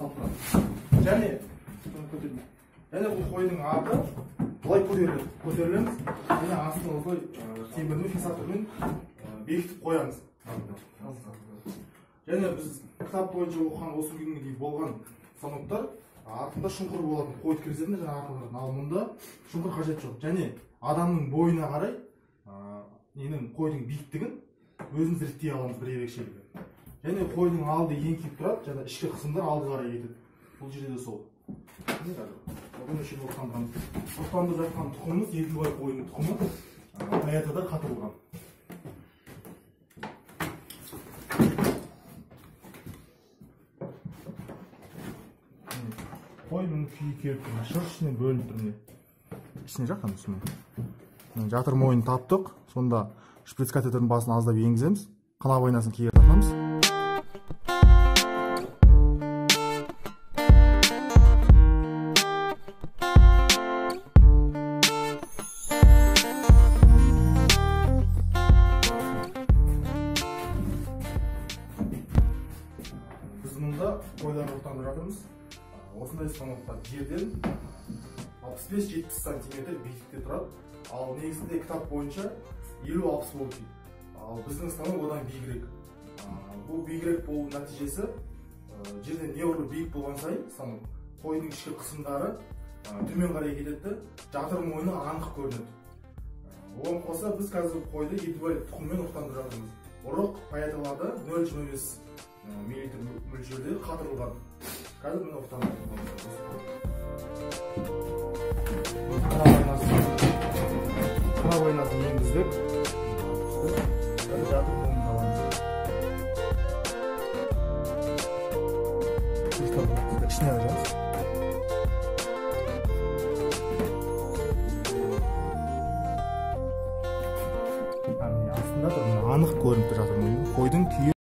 ұстап тұрады. Және бұл қойдың аты былай көтерілеміз, және астын осылай темірмен фиксатормен бекітіп қоямыз. Және біз кітап бойынша оқыған осы күнге дейін болған станоктар артында шұңқыр болатын, қойды кіргізетін және артылатын. Ал мұнда шұңқыр қажет жоқ. Және адамның бойына қарай қойдың биіктігін өзіміз реттей аламыз бір ерекшелігі. Және қойдың алды еңкейіп тұрады, және ішкі қысымдар алды қарай кетеді. Бұл жерде де сол. Бұны үшін ұрықтандырамыз. Ұрықтандырып жатқан тұқымымыз Еділбай қойының тұқымы Таятада қатырылған. Қой мұны күйі келіп тұр, шыр ішінен бөлініп тұр. Ішіне жаққан үстіне. Жатыр мойын таптық, сонда шприц катетердің басын аздап енгіземіз, қынап айнасын кейер тақамыз. Біз мұнда қойларды ұрықтандырып жатырмыз. Осындай станокта жерден 65-70 сантиметр биіктікте тұрады. Ал негізінде кітап бойынша 50-60 болу керек. Ал біздің станок одан биігірек. Бұл биігірек болу нәтижесі жерден неғұрлым биік болған сайын станок қойдың ішкі қысымдары төмен қарай кетеді, жатыр мойны анық көрінеді. Оған қоса біз қазір қойды Еділбай тұқымымен ұрықтандырып жатырмыз. Ұрық Таяталарда 0,25 мл мөлшерде қатырылған. Қазір мені ұрықтандырып қынап айнасын енгіздік. Жатыр мойнын аламыз. Ішіне қажамыз. Астында тұр, анық көрініп тұр жатыр мойны. Қойдың күйі